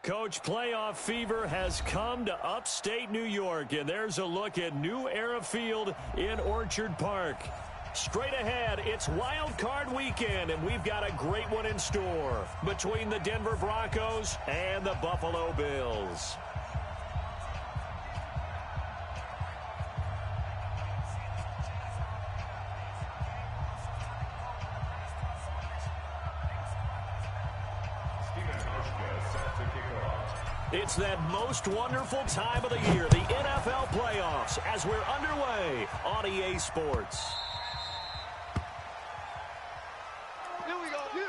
Coach, playoff fever has come to upstate New York, and there's a look at New Era Field in Orchard Park. Straight ahead, it's Wild Card Weekend, and we've got a great one in store between the Denver Broncos and the Buffalo Bills. It's that most wonderful time of the year, the NFL playoffs, as we're underway on EA Sports. Here we go. Yeah.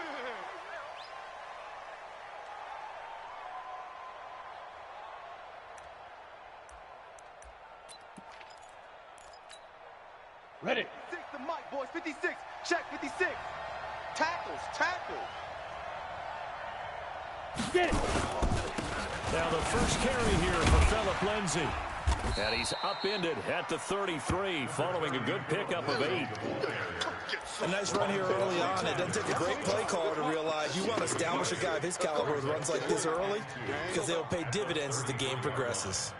Ready. 6 to Mike, boys. 56. Check 56. Tackles. Get it. Now the first carry here for Phillip Lindsay. And he's upended at the 33 following a good pickup of 8. A nice run here early on. It doesn't take a great play caller to realize you want to establish a guy of his caliber with runs like this early because they'll pay dividends as the game progresses.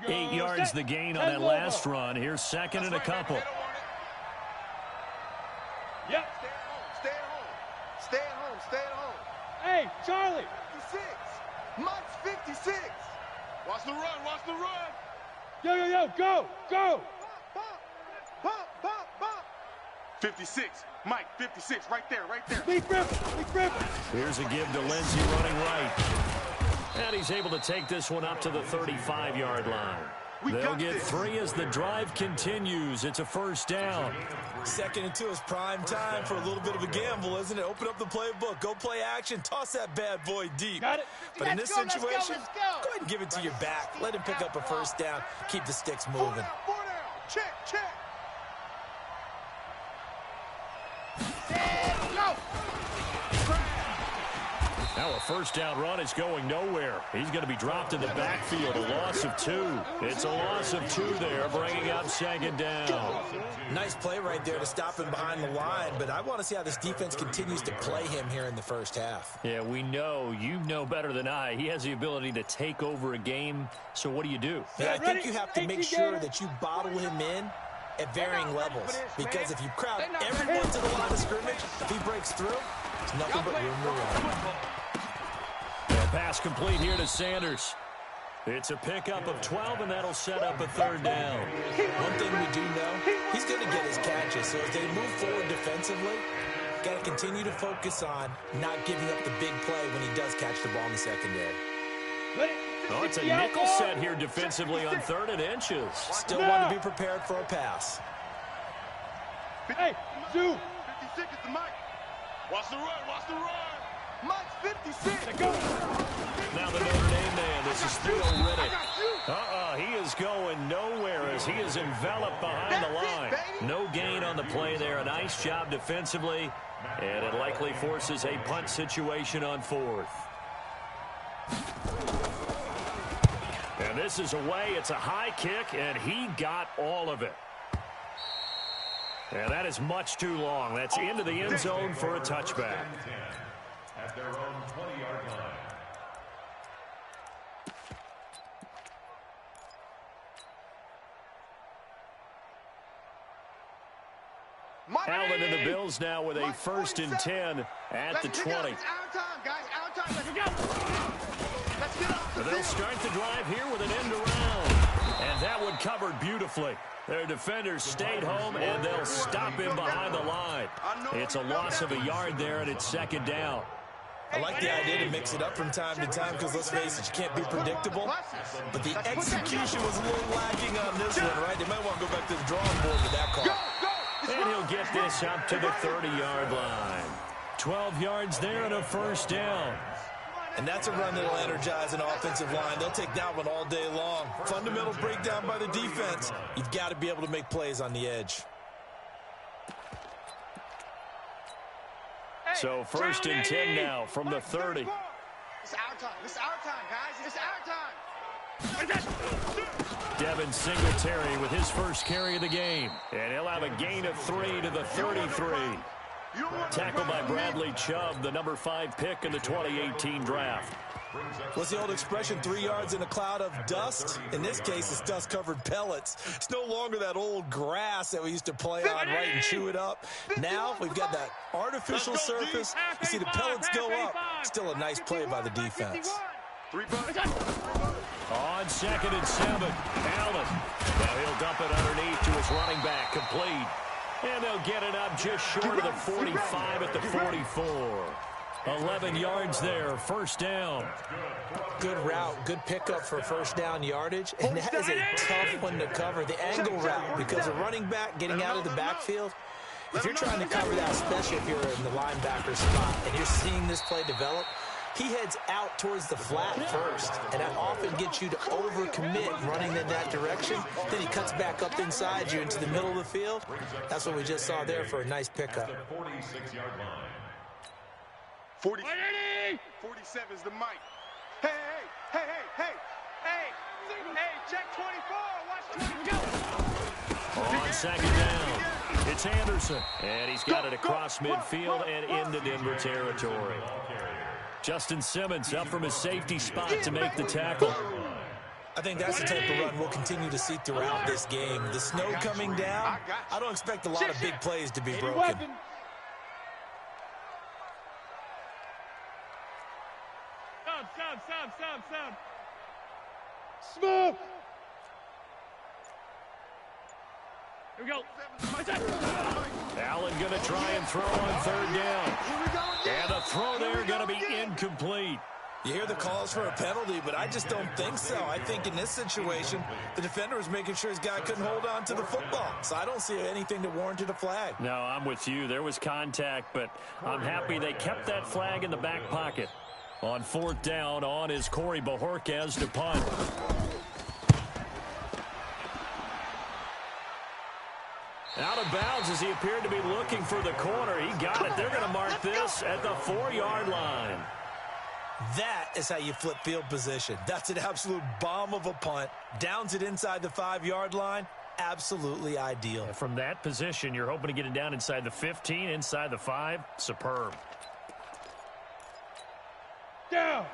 Eight yards the gain on that last run. Here's second and a couple. Yep. Stay at home. Hey, Charlie. 56. Mike's 56. Watch the run. Yo, go. Bump. 56. Mike, 56. Right there. Lee Griffin. Here's a give to Lindsay running right. And he's able to take this one up to the 35-yard line. They'll get 3 as the drive continues. It's a first down. 2nd and 2 is prime time for a little bit of a gamble, isn't it? Open up the playbook. Go play action. Toss that bad boy deep. Got it. But in this situation, go ahead and give it to your back. Let him pick up a first down. Keep the sticks moving. 4 down. Check. Now a first down run is going nowhere. He's going to be dropped in the backfield, a loss of 2. It's a loss of 2 there, bringing up 2nd down. Nice play right there to stop him behind the line, but I want to see how this defense continues to play him here in the first half. Yeah, we know. You know better than I. He has the ability to take over a game, so what do you do? Yeah, I think you have to make sure that you bottle him in at varying levels, because if you crowd everyone to the line of scrimmage, if he breaks through, there's nothing but room to run. Pass complete here to Sanders. It's a pickup of 12, and that'll set up a 3rd down. One thing we do know, he's going to get his catches. So as they move forward defensively, got to continue to focus on not giving up the big play when he does catch the ball in the secondary. Oh, it's a nickel set here defensively on 3rd and inches. Still want to be prepared for a pass. Hey, Sue. 56 is the Mike. Watch the run. Mike's 56. Now the Notre Dame man. This is Theo Riddick. He is going nowhere as he is enveloped behind the line. No gain on the play there. A nice job defensively. And it likely forces a punt situation on 4th. And this is away. It's a high kick, and he got all of it. And that is much too long. That's into the end zone for a touchback. At their own 20-yard line. Allen and the Bills now with a 1st and 10 at the 20. It's our time, guys. Our time. Let's go. Let's get up. They'll start the drive here with an end around. And that one covered beautifully. Their defenders stayed home, and they'll stop him behind the line. It's a loss of a yard there, and it's 2nd down. I like the idea to mix it up from time to time because, let's face it, you can't be predictable. But the execution was a little lacking on this one, right? They might want to go back to the drawing board with that call. And he'll get this up to the 30-yard line. 12 yards there and a 1st down. And that's a run that'll energize an offensive line. They'll take that one all day long. Fundamental breakdown by the defense. You've got to be able to make plays on the edge. So 1st and 10 now from the 30. It's our time. It's our time, guys. It's our time. Devin Singletary with his first carry of the game. And he'll have a gain of 3 to the 33. Tackled by Bradley Chubb, the number 5 pick in the 2018 draft. What's the old expression, 3 yards in a cloud of dust? In this case, it's dust-covered pellets. It's no longer that old grass that we used to play on, right, and chew it up. Now we've got that artificial surface. You see the pellets go up. Still a nice play by the defense. On 2nd and 7, Allen. Now he'll dump it underneath to his running back, complete. And they'll get it up just short of the 45 at the 44. 11 yards there, first down. Good route, good pickup for first down yardage, and that is a tough one to cover, the angle route, because a running back getting out of the backfield, if you're trying to cover that, especially if you're in the linebacker spot, and you're seeing this play develop, he heads out towards the flat first, and that often gets you to overcommit running in that direction. Then he cuts back up inside you into the middle of the field. That's what we just saw there for a nice pickup. 47 is the mic. Hey, hey, hey, hey, hey, hey, check 24, watch 22. On 2nd down, it's Anderson, and he's got it across midfield and into Denver territory. Justin Simmons up from his safety spot to make the tackle. I think that's the type of run we'll continue to see throughout this game. The snow coming down, I don't expect a lot of big plays to be broken. Stop. Smoke. Here we go. Allen going to try and throw on 3rd down. And the throw there going to be incomplete. You hear the calls for a penalty, but I just don't think so. I think in this situation, the defender was making sure his guy couldn't hold on to the football. So I don't see anything that warranted a flag. No, I'm with you. There was contact, but I'm happy they kept that flag in the back pocket. On 4th down, on is Corey Bajorquez to punt. Out of bounds as he appeared to be looking for the corner. He got it. They're going to mark this at the 4-yard line. That is how you flip field position. That's an absolute bomb of a punt. Downs it inside the 5-yard line. Absolutely ideal. From that position, you're hoping to get it down inside the 15, inside the 5. Superb.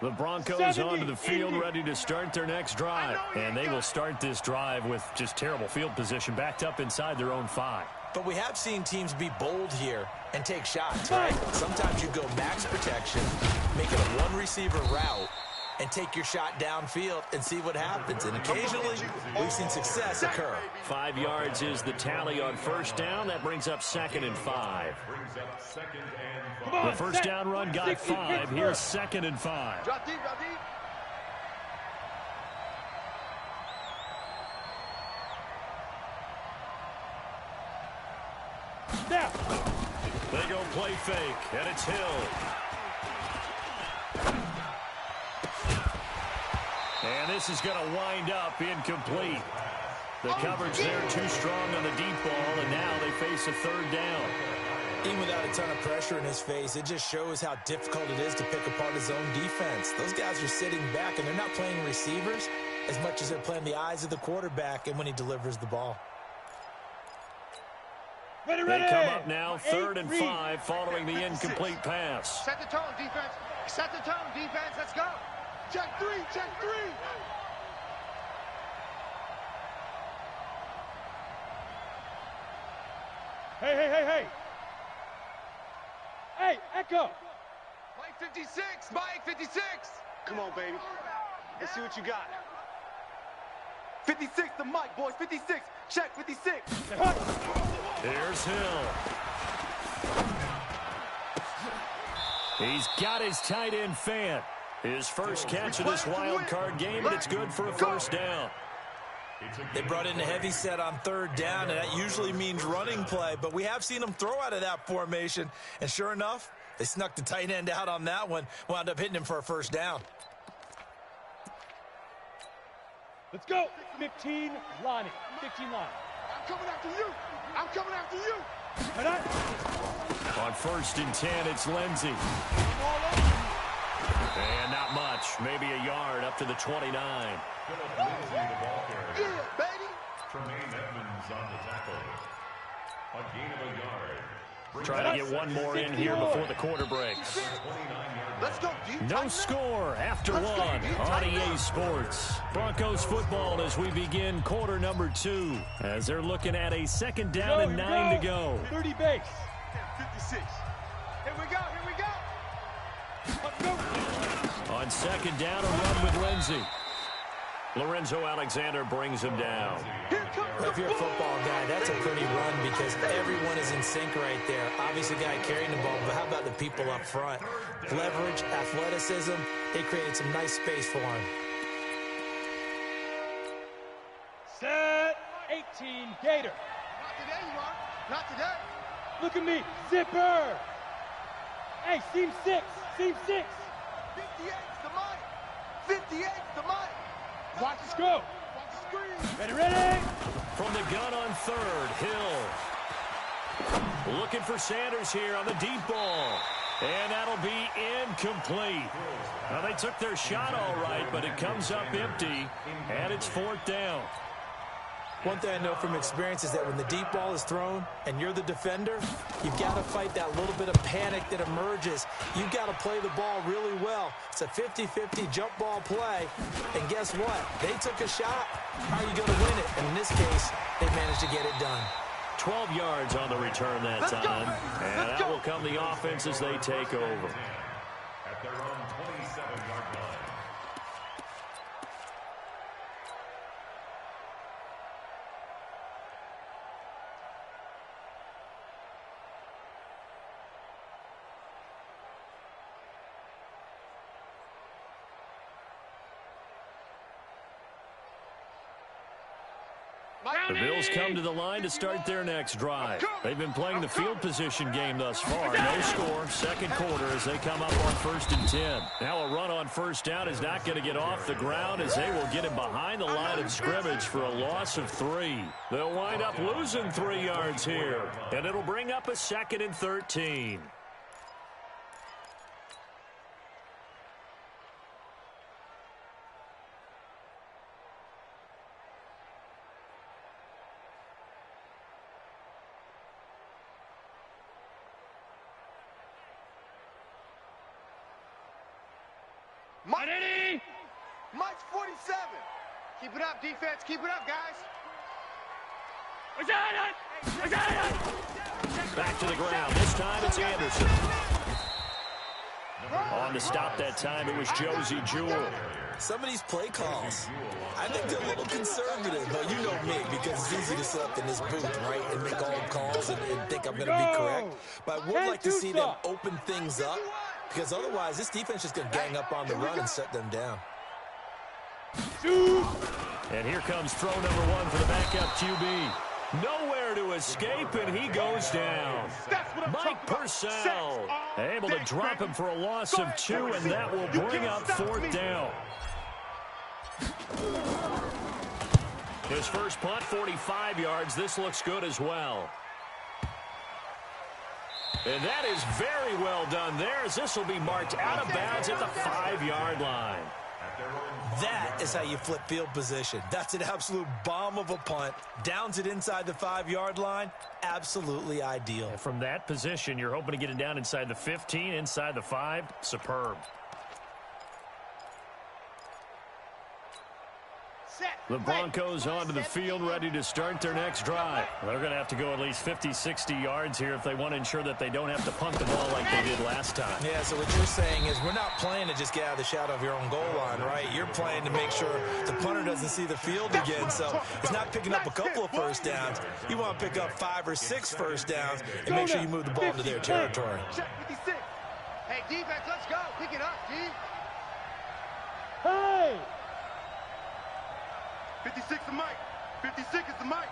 The Broncos onto the field, ready to start their next drive. And they will start this drive with just terrible field position, backed up inside their own 5. But we have seen teams be bold here and take shots, right? Sometimes you go max protection, make it a one-receiver route, and take your shot downfield and see what happens. And occasionally, we've seen success occur. 5 yards is the tally on 1st down. That brings up 2nd and 5. The first down run got 5. Here's 2nd and 5. Drop deep, drop deep. Now, they go play fake, and it's Hill. And this is going to wind up incomplete. The coverage there too strong on the deep ball, and now they face a 3rd down. Even without a ton of pressure in his face, it just shows how difficult it is to pick apart his own defense. Those guys are sitting back, and they're not playing receivers as much as they're playing the eyes of the quarterback and when he delivers the ball. Ready. They come up now, 3rd and 5, following the incomplete pass. Set the tone, defense. Set the tone, defense. Let's go. Check 3, check 3. Hey. Hey, Echo. Mike 56, Mike 56. Come on, baby. Let's see what you got. 56, the mic, boys. 56. Check 56. Here's Hill. He's got his tight end fan. His first catch of this wild card game, and it's good for a first down. They brought in a heavy set on 3rd down, and that usually means running play, but we have seen them throw out of that formation, and sure enough, they snuck the tight end out on that one, wound up hitting him for a first down. Let's go. 15, Lonnie. 15, Lonnie. I'm coming after you. I'm coming after you. On 1st and 10, it's Lindsey. And not much, maybe a yard up to the 29. Yeah, baby. Tremaine Edmonds on the tackle. A gain of a yard. Trying to get one more in here before the quarter breaks. Let's go, D. No score after one on EA Sports. Broncos football as we begin quarter number 2. As they're looking at a second down and 9 to go. 30 base. 56. Here we go, here we go. Let's go. On second down, a run with Lindsey. Lorenzo Alexander brings him down. If you're a football guy, that's a pretty run because everyone is in sync right there. Obviously, the guy carrying the ball, but how about the people up front? Leverage, athleticism, they created some nice space for him. Set 18, Gator. Not today, you are. Not today. Look at me, zipper. Hey, seam 6, seam 6. 58's the mic. 58's the mic. Watch us go. Watch the screen. Ready, ready. From the gun on third, Hill. Looking for Sanders here on the deep ball. And that'll be incomplete. Well, they took their shot all right, but it comes up empty, and it's fourth down. One thing I know from experience is that when the deep ball is thrown and you're the defender, you've got to fight that little bit of panic that emerges. You've got to play the ball really well. It's a 50-50 jump ball play. And guess what? They took a shot. How are you going to win it? And in this case, they managed to get it done. 12 yards on the return that time. And that will come the offense as they take over. At their own 27-yard line. The Bills come to the line to start their next drive. They've been playing the field position game thus far. No score, second quarter as they come up on 1st and 10. Now a run on first down is not going to get off the ground as they will get him behind the line of scrimmage for a loss of 3. They'll wind up losing 3 yards here, and it'll bring up a 2nd and 13. Mike's 47. Keep it up, defense. Keep it up, guys. Back to the ground. This time it's Anderson. On to stop that time, it was Josie Jewell. Some of these play calls, I think they're a little conservative, but you know me, because it's easy to sit up in this booth, right, and make all calls and think I'm going to be correct. But I would like to see them open things up, because otherwise this defense is going to gang up on the run and shut them down. And here comes throw number 1 for the backup QB. Nowhere to escape, and he goes down. Mike Purcell able to drop him for a loss of 2, and that will bring up 4th down. His first punt, 45 yards. This looks good as well. And that is very well done there, as this will be marked out of bounds at the 5-yard line. That is how you flip field position. That's an absolute bomb of a punt. Downs it inside the 5-yard line. Absolutely ideal. And from that position, you're hoping to get it down inside the 15, inside the 5. Superb. The Broncos onto the field, ready to start their next drive. They're going to have to go at least 50, 60 yards here if they want to ensure that they don't have to punt the ball like they did last time. Yeah, so what you're saying is we're not playing to just get out of the shadow of your own goal line, right? You're playing to make sure the punter doesn't see the field again. So it's not picking up a couple of first downs. You want to pick up 5 or 6 first downs and make sure you move the ball into their territory. Check 56. Hey, defense, let's go. Pick it up, G. Hey! 56 is Mike. 56 is the Mike.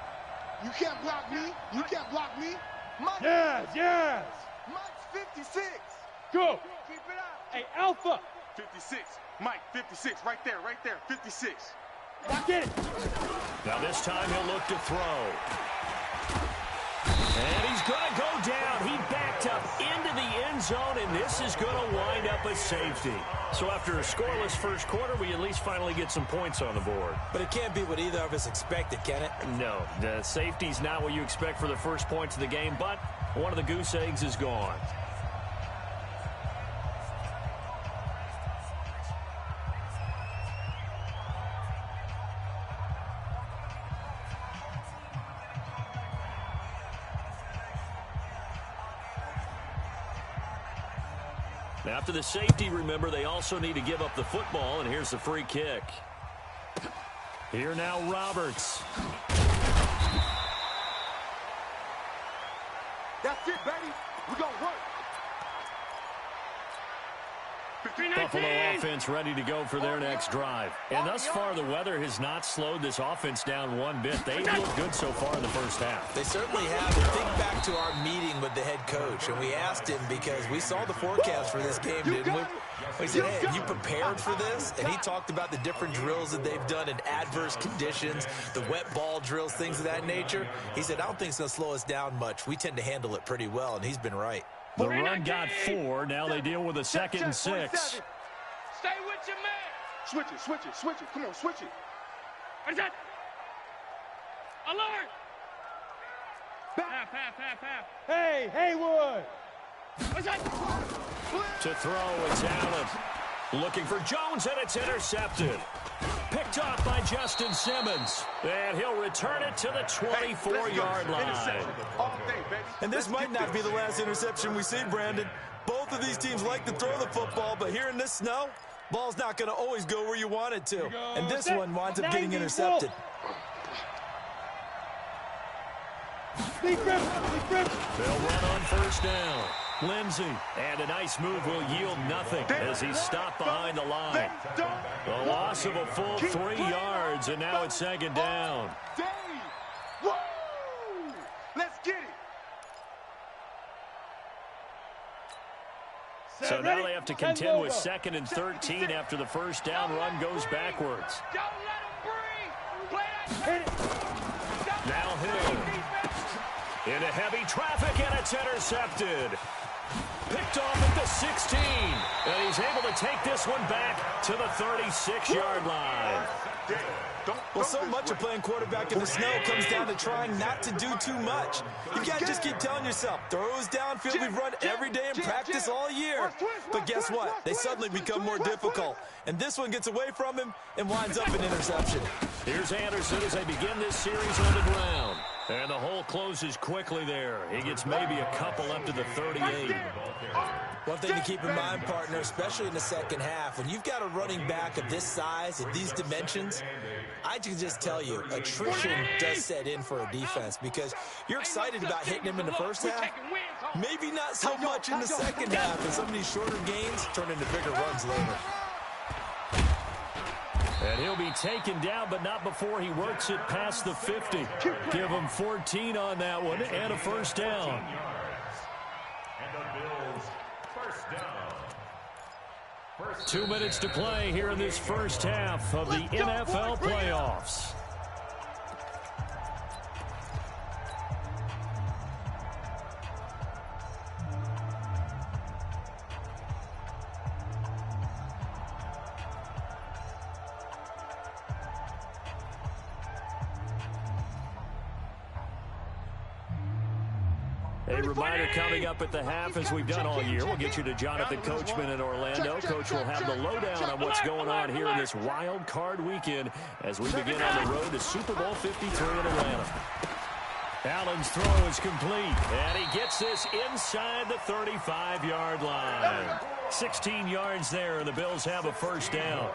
You can't block me. You can't block me. Mike. Yes. Mike's 56. Go. Keep it up. Hey, Alpha. 56. Mike, 56. Right there. 56. Get it. Now this time he'll look to throw. And he's going to go down. He backed up into the end zone, and this is going to wind up a safety. So after a scoreless first quarter, we at least finally get some points on the board. But it can't be what either of us expected, can it? No, the safety's not what you expect for the first points of the game, but one of the goose eggs is gone. After the safety, remember, they also need to give up the football, and here's the free kick. Here now, Roberts. That's it, baby. We're going to work. Buffalo offense ready to go for their next drive. And thus far, the weather has not slowed this offense down one bit. They look good so far in the first half. They certainly have. And think back to our meeting with the head coach, and we asked him because we saw the forecast for this game, didn't we? We said, hey, have you prepared for this? And he talked about the different drills that they've done in adverse conditions, the wet ball drills, things of that nature. He said, I don't think it's going to slow us down much. We tend to handle it pretty well, and he's been right. The run got 4. Now they deal with a 2nd and 6. Stay with your man. Switch it, switch it, switch it. Come on, switch it. What is that? Alert! Half. Hey, Haywood! What's that? To throw, it's Allen. Looking for Jones, and it's intercepted. Picked off by Justin Simmons. And he'll return it to the 24-yard line. All day, baby. And this might not be the last interception we see, Brandon. Both of these teams like to throw the football, but here in this snow, ball's not going to always go where you want it to. And this one winds up getting intercepted. They'll run on first down. Lindsey, and a nice move will yield nothing as he's stopped behind the line. A loss of a full 3 yards, and now it's 2nd down. Woo! Let's get it. So now they have to contend with 2nd and 13 after the first down run goes backwards. Don't let him breathe. Now Hill. Into heavy traffic, and it's intercepted. Picked off at the 16. And he's able to take this one back to the 36-yard line. Well, so much of playing quarterback in the snow comes down to trying not to do too much. You've got to just keep telling yourself, throws downfield we've run every day in practice all year. But guess what? They suddenly become more difficult. And this one gets away from him and winds up an interception. Here's Anderson as they begin this series on the ground. And the hole closes quickly there. He gets maybe a couple up to the 38. One thing to keep in mind, partner, especially in the second half, when you've got a running back of this size, of these dimensions, I can just tell you, attrition does set in for a defense because you're excited about hitting him in the first half. Maybe not so much in the second half, and some of these shorter gains turn into bigger runs later. And he'll be taken down, but not before he works it past the 50. Give him 14 on that one and a first down. And the Bills, first down. 2 minutes to play here in this first half of the NFL playoffs. A reminder coming up at the half, as we've done all year. We'll get you to Jonathan Coachman in Orlando. Coach will have the lowdown on what's going on here in this wild card weekend as we begin on the road to Super Bowl 53 in Atlanta. Allen's throw is complete, and he gets this inside the 35-yard line. 16 yards there, and the Bills have a first down.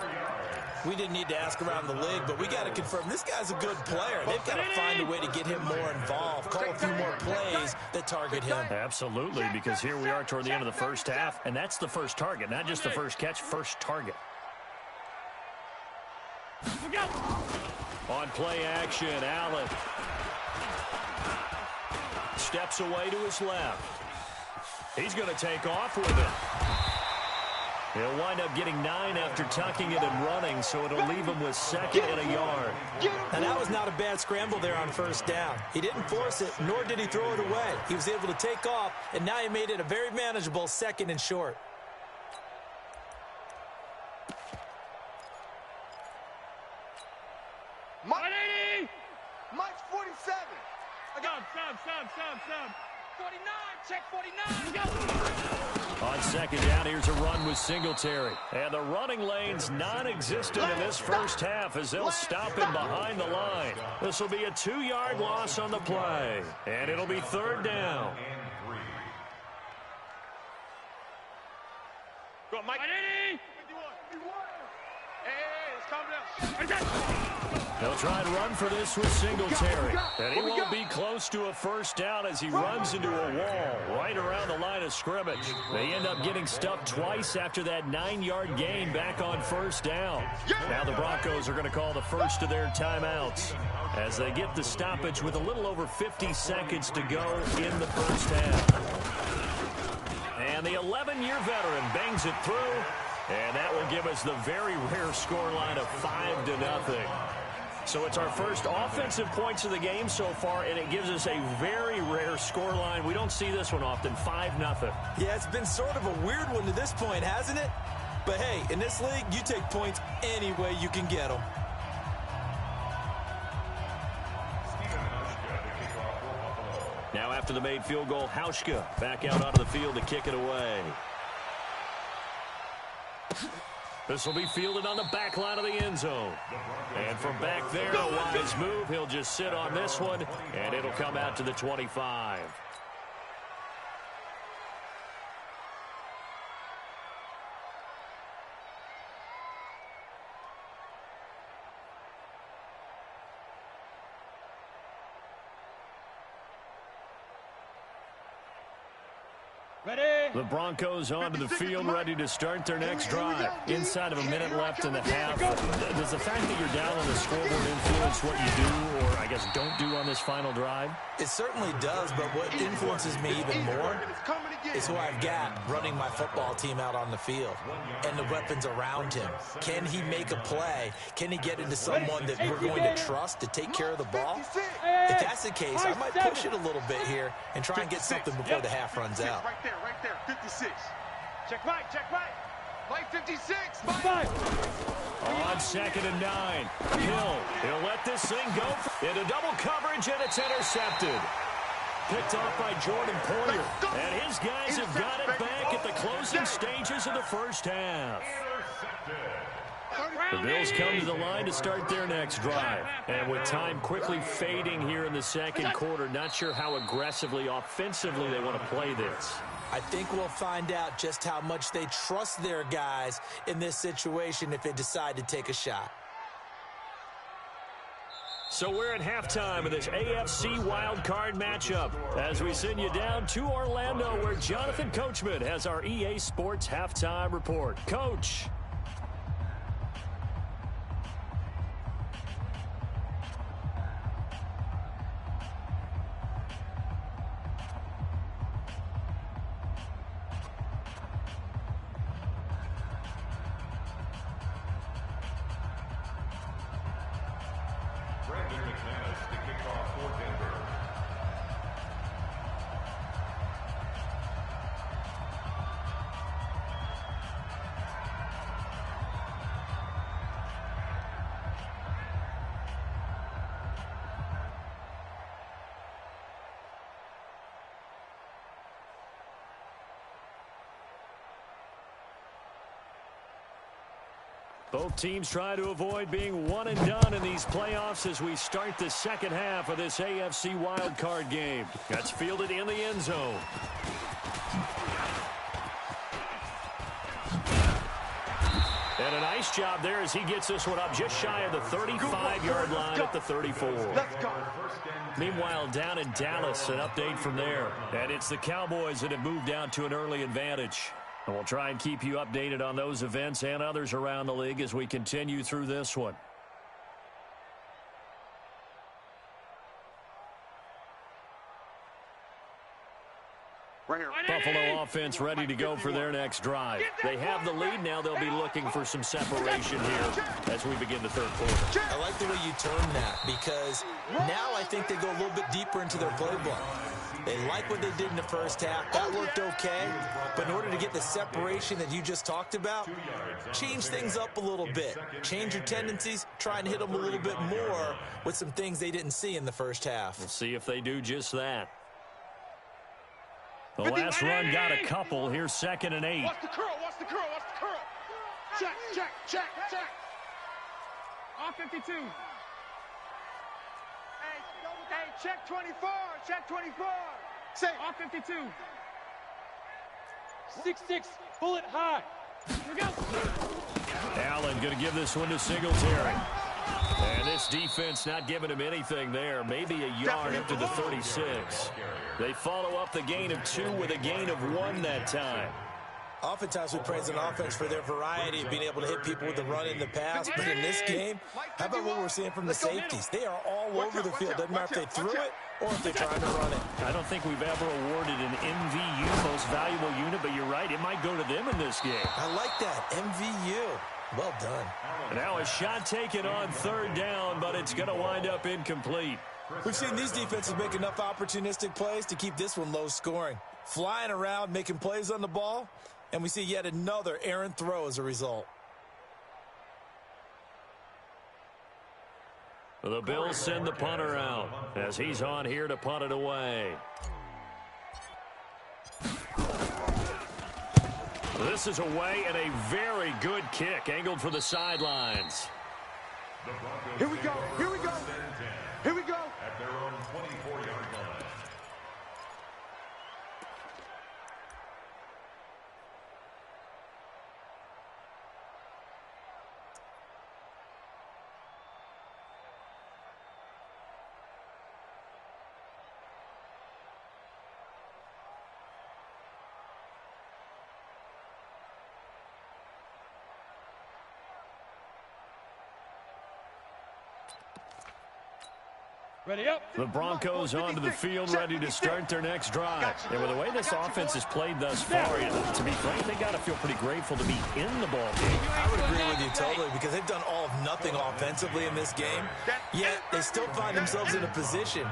We didn't need to ask around the league, but we got to confirm this guy's a good player. They've got to find a way to get him more involved, call a few more plays that target him. Absolutely, because here we are toward the end of the first half, and that's the first target, not just the first catch, first target. On play action, Allen steps away to his left. He's going to take off with it. He'll wind up getting 9 after tucking it and running, so it'll leave him with 2nd and a yard. And that was not a bad scramble there on 1st down. He didn't force it, nor did he throw it away. He was able to take off, and now he made it a very manageable 2nd and short. Mike's 47. I got sub. 49, check 49. On 2nd down, here's a run with Singletary. And the running lane's non-existent in this first half as they'll stop him behind the line. This will be a 2-yard loss on the play. And it'll be 3rd down. Go, Mike. Hey, let's calm down. They'll try and run for this with Singletary. And he won't be close to a 1st down as he runs into a wall right around the line of scrimmage. They end up getting stuffed twice after that 9-yard gain back on 1st down. Now the Broncos are going to call the first of their timeouts as they get the stoppage with a little over 50 seconds to go in the first half. And the 11-year veteran bangs it through. And that will give us the very rare scoreline of 5-0. So it's our first offensive points of the game so far, and it gives us a very rare scoreline. We don't see this one often, 5-0. Yeah, it's been sort of a weird one to this point, hasn't it? But hey, in this league, you take points any way you can get them. Now after the made field goal, Hauschka back out onto the field to kick it away. This will be fielded on the back line of the end zone. And from back there, a wise move. He'll just sit on this one, and it'll come out to the 25. Ready? The Broncos onto the field, ready to start their next drive. Inside of a minute left in the half. Does the fact that you're down on the scoreboard influence what you do, or I guess don't do on this final drive? It certainly does, but what influences me even more is who I've got running my football team out on the field and the weapons around him. Can he make a play? Can he get into someone that we're going to trust to take care of the ball? If that's the case, I might push it a little bit here and try and get something before the half runs out. Right there, 56. Check right. Mike 56. Five. On 2nd and 9. He'll let this thing go into double coverage, and it's intercepted. Picked off by Jordan Poyer. And his guys have got it back at the closing stages of the first half. The Bills come to the line to start their next drive. And with time quickly fading here in the second quarter, not sure how aggressively, offensively they want to play this. I think we'll find out just how much they trust their guys in this situation if they decide to take a shot. So we're at halftime of this AFC wildcard matchup as we send you down to Orlando where Jonathan Coachman has our EA Sports halftime report. Coach. Both teams try to avoid being one and done in these playoffs as we start the second half of this AFC wildcard game. That's fielded in the end zone. And a nice job there as he gets this one up just shy of the 35-yard line at the 34. Let's go. Meanwhile, down in Dallas, an update from there. And it's the Cowboys that have moved out to an early advantage. And we'll try and keep you updated on those events and others around the league as we continue through this one. Right here. Buffalo offense ready to go for their next drive. They have the lead now. They'll be looking for some separation here as we begin the third quarter. I like the way you term that because now I think they go a little bit deeper into their playbook. They like what they did in the first half. That worked okay. But in order to get the separation that you just talked about, change things up a little bit. Change your tendencies. Try and hit them a little bit more with some things they didn't see in the first half. We'll see if they do just that. The last run got a couple. Here's 2nd and 8. Watch the curl, watch the curl, watch the curl. Check, check, check, check. On 52. Hey, check 24, check 24. Say, on 52. 6-6, bullet high. Here we go. Allen going to give this one to Singletary. And this defense not giving him anything there. Maybe a yard up to the 36. They follow up the gain of 2 with a gain of 1 that time. Oftentimes we praise an offense for their variety of being able to hit people with the run and the pass. But in this game, how about what we're seeing from the safeties? They are all over the field. Doesn't matter if they threw it or if they're trying to run it. I don't think we've ever awarded an MVU, most valuable unit, but you're right. It might go to them in this game. I like that. MVU. Well done. Now a shot taken on 3rd down, but it's going to wind up incomplete. We've seen these defenses make enough opportunistic plays to keep this one low scoring. Flying around, making plays on the ball, and we see yet another errant throw as a result. The Bills send the punter out as he's on here to punt it away. This is away and a very good kick angled for the sidelines. Here we go, here we go, here we go. At their own 24-yard line. Ready up. The Broncos onto the field ready to start their next drive. And with the way this offense has played thus far, to be frank, they got to feel pretty grateful to be in the ball game. I would agree with you totally because they've done all of nothing offensively in this game, yet they still find themselves in a position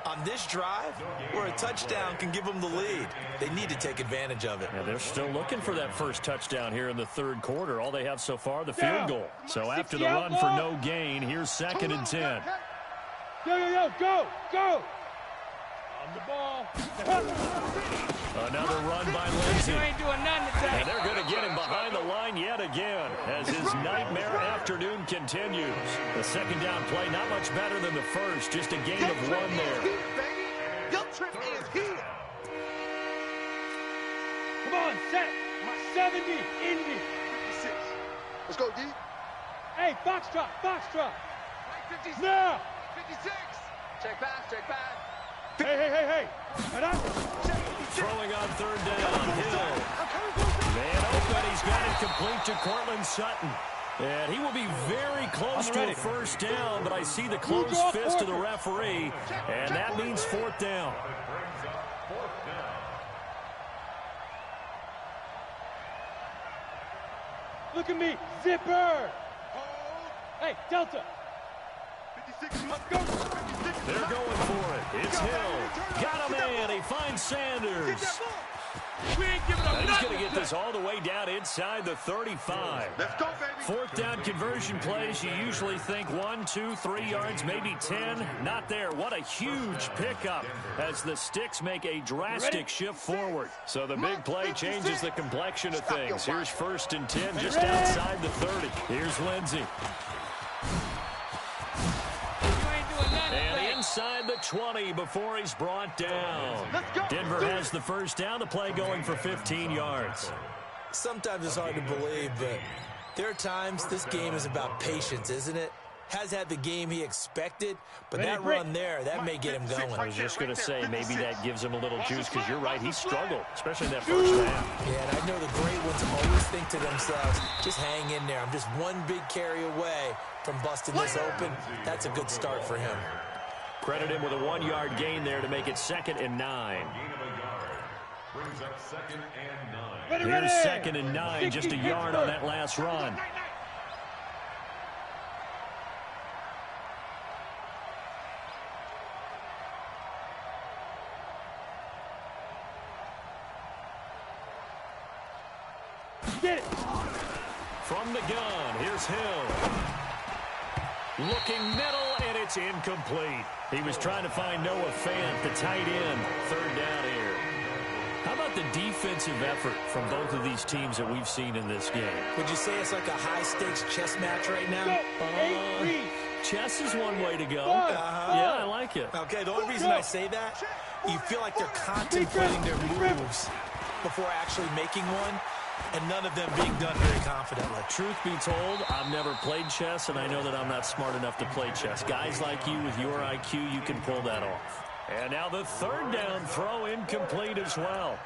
on this drive where a touchdown can give them the lead. They need to take advantage of it. And they're still looking for that first touchdown here in the third quarter. All they have so far, the field goal. So after the run for no gain, here's 2nd and 10. Yo, yo, yo, go, go. On the ball. Another run by Lindsey. You ain't doing nothing today. And they're going to get him behind the line yet again as his nightmare afternoon continues. The 2nd down play, not much better than the first, just a gain of 1 there. Your trip is here. Come on, set. 70, Indy. 56. Let's go, D. Hey, foxtrot, foxtrot. 56. Now. 56. Check back, check back. Hey, hey, hey, hey. Right up. Throwing on 3rd down, Hill. Man open, he's got it complete to Cortland Sutton. And he will be very close to a first down, but I see the closed fist of the referee, and that means 4th down. Look at me, zipper. Hey, Delta. They're going for it. It's Hill. Got a man. He finds Sanders. We ain't giving up He's going to get this all the way down inside the 35. Let's go, baby. 4th down conversion plays, you usually think 1, 2, 3 yards, maybe 10. Not there. What a huge pickup as the Sticks make a drastic shift forward. So the big play changes the complexion of things. Here's 1st and 10 just outside the 30. Here's Lindsey. And inside the 20 before he's brought down. Denver has the first down. The play going for 15 yards. Sometimes it's hard to believe, but there are times this game is about patience, isn't it? Has had the game he expected, but that run there, that may get him going. I was just going to say, maybe that gives him a little juice, because you're right, he struggled, especially in that first half. Yeah, and I know the great ones always think to themselves, just hang in there. I'm just one big carry away from busting this open. That's a good start for him. Credit him with a 1-yard gain there to make it 2nd and 9. Brings up 2nd and 9. Here's 2nd and 9, just a yard on that last run. Get it. From the gun, here's Hill. Looking middle, and it's incomplete. He was trying to find Noah Fant, the tight end. 3rd down here. How about the defensive effort from both of these teams that we've seen in this game? Would you say it's like a high-stakes chess match right now? Chess is one way to go. Yeah, I like it. Okay, the only reason I say that, you feel like they're contemplating their moves before actually making one, and none of them being done very confidently. Truth be told, I've never played chess, and I know that I'm not smart enough to play chess. Guys like you with your IQ, you can pull that off. And now the 3rd down throw incomplete as well.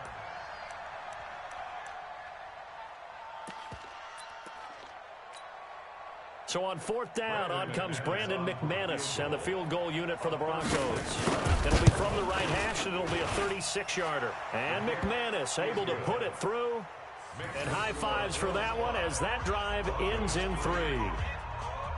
So on 4th down, on comes Brandon McManus and the field goal unit for the Broncos. It'll be from the right hash, and it'll be a 36-yarder. And McManus able to put it through. And high fives for that one as that drive ends in 3.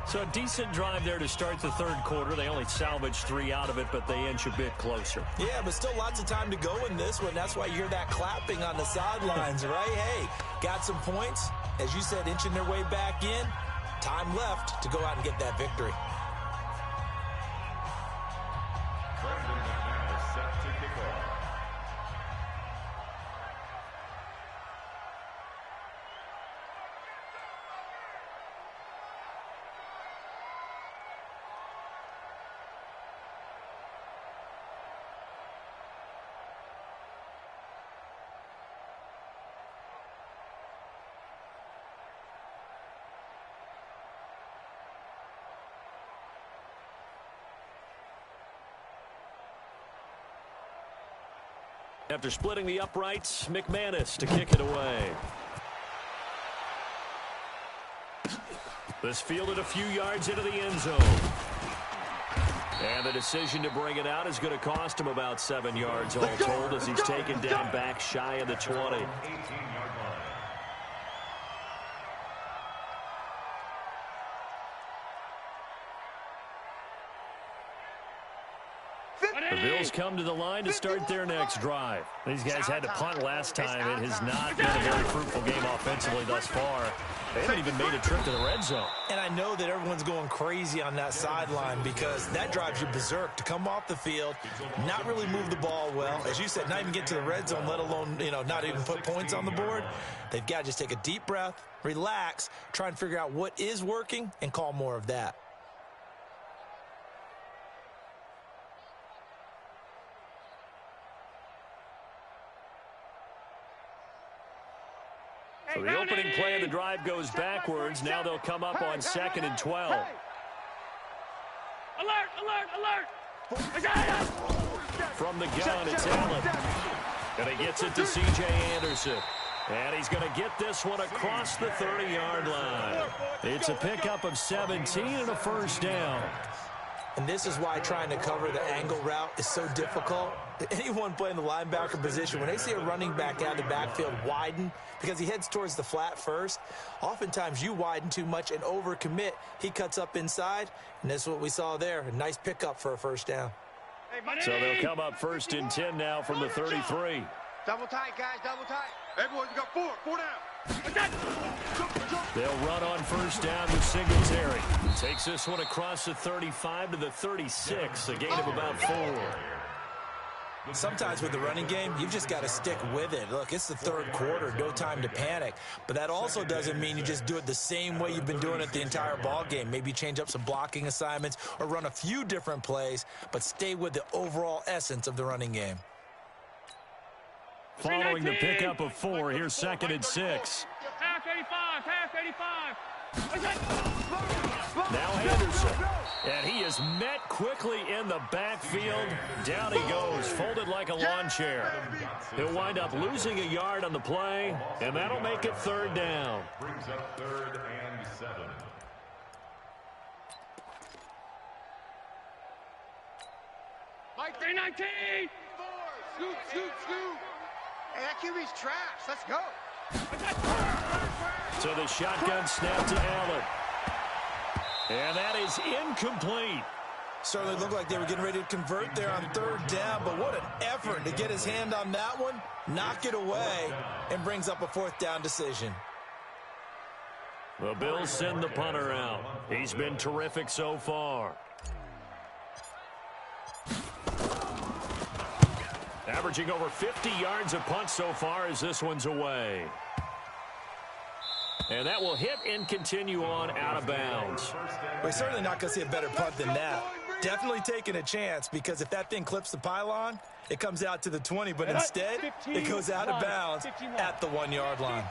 So a decent drive there to start the 3rd quarter. They only salvaged 3 out of it, but they inch a bit closer. Yeah, but still lots of time to go in this one. That's why you hear that clapping on the sidelines, right? Hey, got some points. As you said, inching their way back in. Time left to go out and get that victory. Brandon McManus set to kick off. After splitting the uprights, McManus to kick it away. This fielded a few yards into the end zone. And the decision to bring it out is going to cost him about 7 yards all told as he's taken down back shy of the 20. 18-yard line. The Bills come to the line to start their next drive. These guys had to punt last time. It has not been a very fruitful game offensively thus far. They haven't even made a trip to the red zone. And I know that everyone's going crazy on that sideline because that drives you berserk to come off the field, not really move the ball well. As you said, not even get to the red zone, let alone, not even put points on the board. They've got to just take a deep breath, relax, try and figure out what is working, and call more of that. So the opening play of the drive goes backwards. Now they'll come up on 2nd and 12. Alert, alert, alert. From the gun, it's Allen. And he gets it to C.J. Anderson. And he's going to get this one across the 30-yard line. It's a pickup of 17 and a 1st down. And this is why trying to cover the angle route is so difficult. Anyone playing the linebacker position, when they see a running back out of the backfield widen, because he heads towards the flat first, oftentimes you widen too much and overcommit. He cuts up inside, and that's what we saw there. A nice pickup for a 1st down. So they'll come up 1st and 10 now from the 33. Double tight, guys, double tight. Everyone, you got 4 down. They'll run on 1st down with Singletary. Takes this one across the 35 to the 36, a gain of about 4. Sometimes with the running game, you've just got to stick with it. Look, it's the 3rd quarter, no time to panic. But that also doesn't mean you just do it the same way you've been doing it the entire ball game. Maybe change up some blocking assignments or run a few different plays, but stay with the overall essence of the running game. Following the pickup of 4, here's 2nd and 6. Half 85, half 85. Now Henderson. And he is met quickly in the backfield. Down he goes, folded like a lawn chair. He'll wind up losing a yard on the play, and that'll make it 3rd down. Brings up 3rd and 7. Mike 319. Scoop, scoop, scoop. Hey, that QB's trash. Let's go. So the shotgun snap to Allen. And that is incomplete. Certainly looked like they were getting ready to convert there on third down, but what an effort to get his hand on that one, knock it away, and brings up a fourth down decision. The Bills send the punter out. He's been terrific so far. Averaging over 50 yards a punt so far as this one's away. And that will hit and continue on out of bounds. We're certainly not going to see a better punt than that. Definitely taking a chance, because if that thing clips the pylon, it comes out to the 20, but instead it goes out of bounds at the 1-yard line.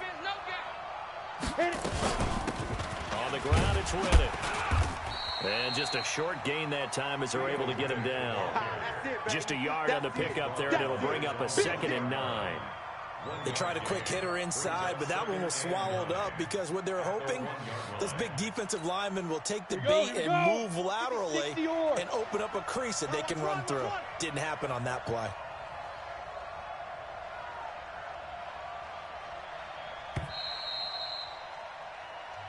On the ground, it's Reddick. And just a short gain that time as they're able to get him down. Just a yard on the pickup there, and it'll bring up a 2nd and 9. They tried a quick hitter inside, but that one was swallowed up because what they're hoping, this big defensive lineman will take the bait and move laterally and open up a crease that they can run through. Didn't happen on that play.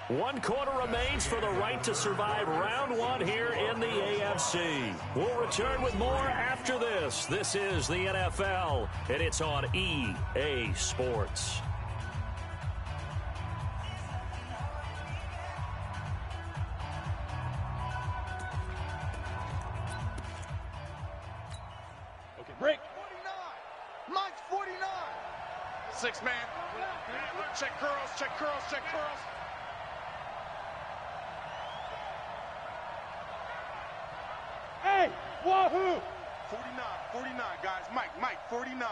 One quarter remains for the right to survive round 1 here in the AFC. We'll return with more after this. This is the NFL, and it's on EA Sports. Okay, break. 49. Mike's 49. 6-man. Check curls, check curls, check curls. Hey, wahoo! 49, guys. Mike, 49.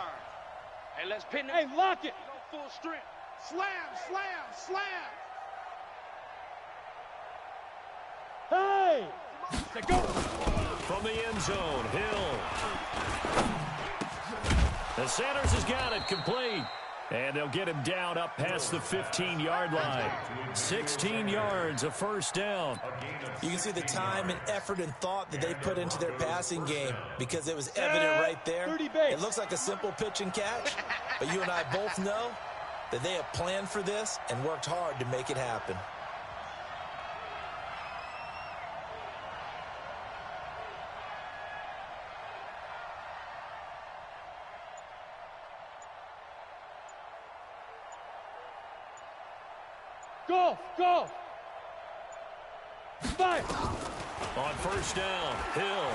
Hey, let's pin it. Hey, lock it. Go full strength. Slam. Hey! Let's go. From the end zone, Hill. The Sanders has got it complete. And they'll get him down up past the 15-yard line. 16 yards, a first down. You can see the time and effort and thought that they put into their passing game, because it was evident right there. It looks like a simple pitch and catch, but you and I both know that they have planned for this and worked hard to make it happen. Go! Fire! On first down, Hill.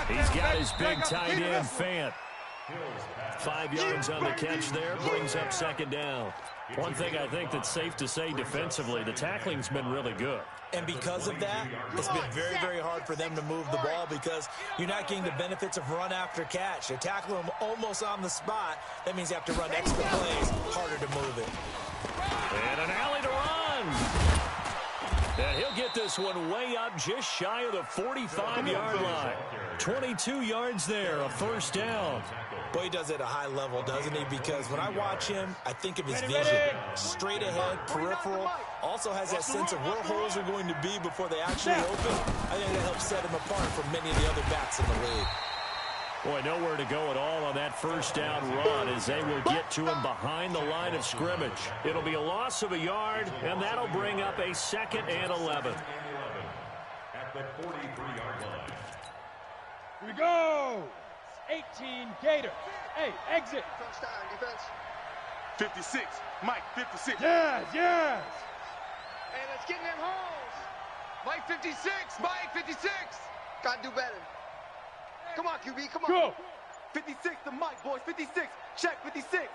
He's got his big tight end, Fant. 5 yards on the catch there, brings up 2nd down. One thing I think that's safe to say defensively, the tackling's been really good. And because of that, it's been very, very hard for them to move the ball, because you're not getting the benefits of run after catch. They're tackling them almost on the spot. That means you have to run extra plays, harder to move it. And an alley to run. And he'll get this one way up just shy of the 45-yard line. 22 yards there, a first down. Boy, he does it at a high level, doesn't he? Because when I watch him, I think of his vision. Straight ahead, peripheral. Also has that sense of where holes are going to be before they actually open. I think that helps set him apart from many of the other backs in the league. Boy, nowhere to go at all on that first down run as they will get to him behind the line of scrimmage. It'll be a loss of a yard, and that'll bring up a 2nd and 11. At the 43-yard line. Here we go! 18 Gator. Hey, exit. Touchdown, defense. 56. Mike, 56. Yes! Hey, let's get in them holes. Mike, 56. Mike, 56. Gotta do better. Come on, QB, come on. Go! 56 to Mike, boys. 56. Check, 56.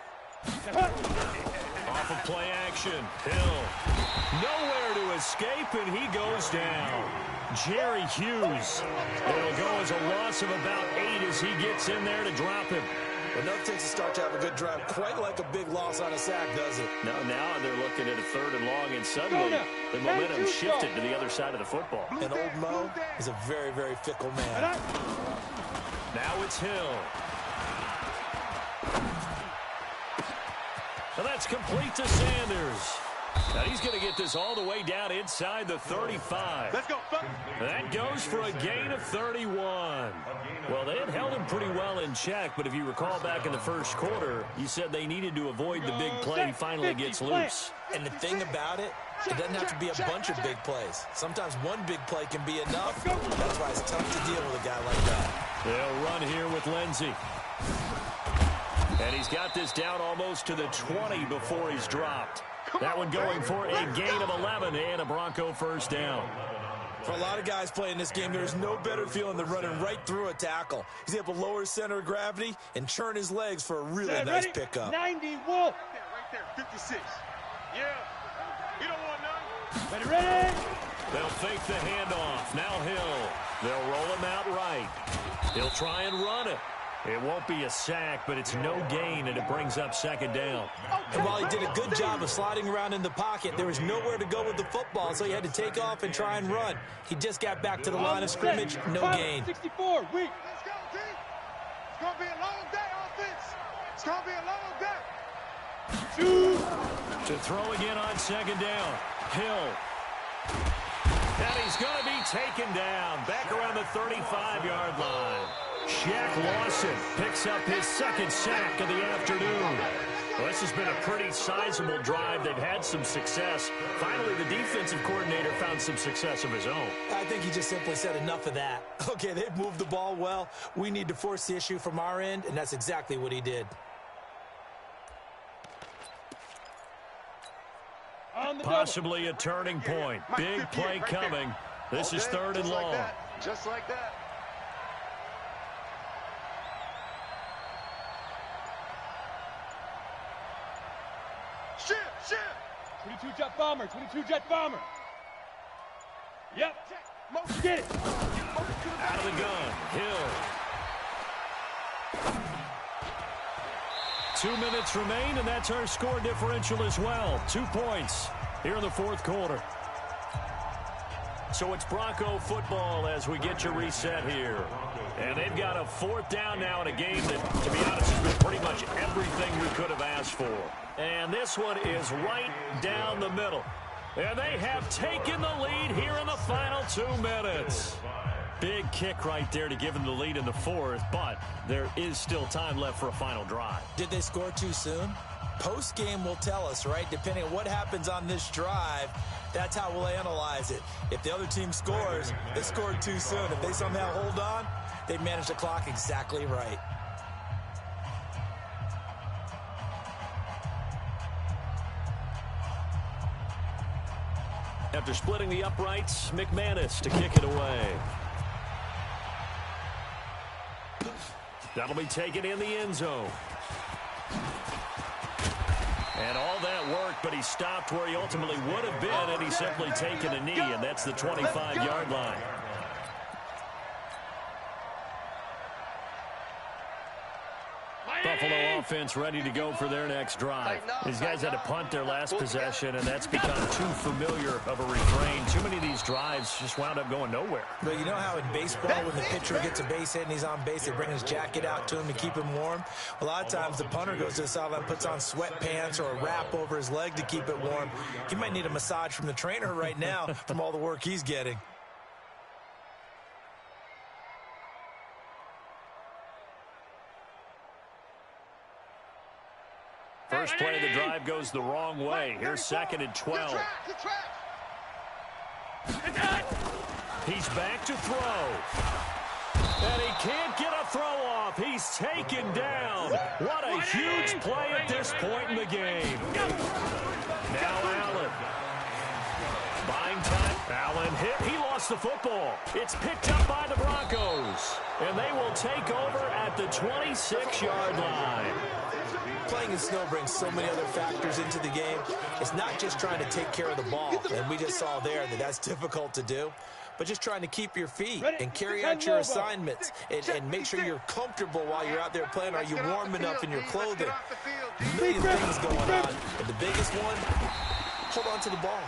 Off of play action, Hill. Nowhere to escape, and he goes down. Jerry Hughes. It'll go as a loss of about 8 as he gets in there to drop him. Well, no takes a start to have a good drive, quite like a big loss on a sack, does it? Now they're looking at a 3rd and long, and suddenly the momentum shifted to the other side of the football. And old Mo is a very, very fickle man. Now it's Hill. And that's complete to Sanders. Now he's going to get this all the way down inside the 35. Let's go, fuck. That goes for a gain of 31. Well, they had held him pretty well in check, but if you recall back in the first quarter, you said they needed to avoid the big play. He finally gets loose. And the thing about it, it doesn't have to be a bunch of big plays. Sometimes one big play can be enough. That's why it's tough to deal with a guy like that. They'll run here with Lindsey. And he's got this down almost to the 20 before he's dropped. That one going for a gain of 11 and a Bronco first down. For a lot of guys playing this game, there's no better feeling than running right through a tackle. He's able to lower his center of gravity and churn his legs for a really nice pickup. 90, Wolf. Right there, 56. Yeah. You don't want none. Ready. They'll fake the handoff. Now Hill. They'll roll him out right. He'll try and run it. It won't be a sack, but it's no gain, and it brings up second down. And while he did a good job of sliding around in the pocket, there was nowhere to go with the football, so he had to take off and try and run. He just got back to the line of scrimmage, no gain. 64, weak. Let's go, team. It's going to be a long day, offense. It's going to be a long day. To throw again on second down. Hill. And he's going to be taken down back around the 35-yard line. Shaq Lawson picks up his second sack of the afternoon. Well, this has been a pretty sizable drive. They've had some success. Finally, the defensive coordinator found some success of his own. I think he just simply said enough of that. Okay, they've moved the ball well. We need to force the issue from our end, and that's exactly what he did. Possibly a turning point. Big play coming. This is third and long. Just like that. Shift. 22 jet bomber, 22 jet bomber. Yep. Get it. Out of the gun. Hill. 2 minutes remain, and that's our score differential as well. 2 points here in the fourth quarter. So it's Bronco football as we get you reset here. And they've got a fourth down now in a game that, to be honest, has been pretty much everything we could have asked for. And this one is right down the middle. And they have taken the lead here in the final 2 minutes. Big kick right there to give them the lead in the fourth, but there is still time left for a final drive. Did they score too soon? Post-game will tell us, right? Depending on what happens on this drive, that's how we'll analyze it. If the other team scores, they scored too soon. If they somehow hold on, they managed the clock exactly right. After splitting the uprights, McManus to kick it away. That'll be taken in the end zone. And all that worked, but he stopped where he ultimately would have been, and he's simply taken a knee, and that's the 25-yard line. Buffalo offense ready to go for their next drive. These guys had to punt their last possession, and that's become too familiar of a refrain. Too many of these drives just wound up going nowhere. But you know how in baseball, when the pitcher gets a base hit and he's on base, they bring his jacket out to him to keep him warm? A lot of times the punter goes to the sideline, puts on sweatpants or a wrap over his leg to keep it warm. He might need a massage from the trainer right now from all the work he's getting. First play of the drive goes the wrong way. Here's second and 12. He's back to throw. And he can't get a throw off. He's taken down. What a huge play at this point in the game. Now Allen. Buying time. Allen hit. He lost the football. It's picked up by the Broncos. And they will take over at the 26-yard line. Playing in snow brings so many other factors into the game. It's not just trying to take care of the ball, and we just saw there that that's difficult to do, but just trying to keep your feet and carry out your assignments and make sure you're comfortable while you're out there playing. Are you warm enough in your clothing? A million things going on, and the biggest one, hold on to the ball.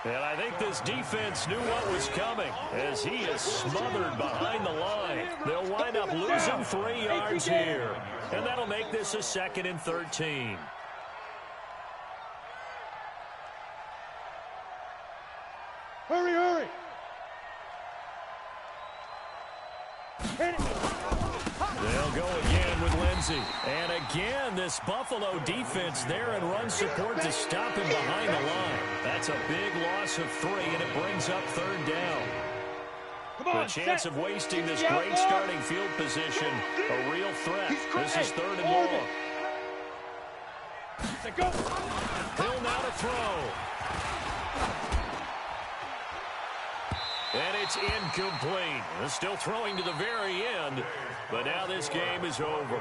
And I think this defense knew what was coming as he is smothered behind the line. They'll wind up losing 3 yards here. And that'll make this a 2nd and 13. They'll go again with Lindsey. And again, this Buffalo defense there and run support to stop him behind the line. That's a big loss of 3, and it brings up 3rd down. The chance of wasting this great starting field position, a real threat. This is 3rd and long. Hill now to throw. And it's incomplete. They're still throwing to the very end, but now this game is over.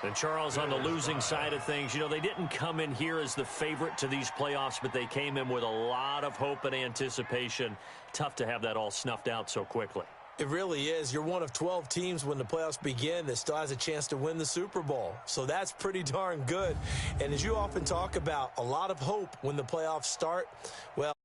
And Charles, on the losing side of things, you know, they didn't come in here as the favorite to these playoffs, but they came in with a lot of hope and anticipation. Tough to have that all snuffed out so quickly. It really is. You're one of 12 teams when the playoffs begin that still has a chance to win the Super Bowl. So that's pretty darn good. And as you often talk about, a lot of hope when the playoffs start, well,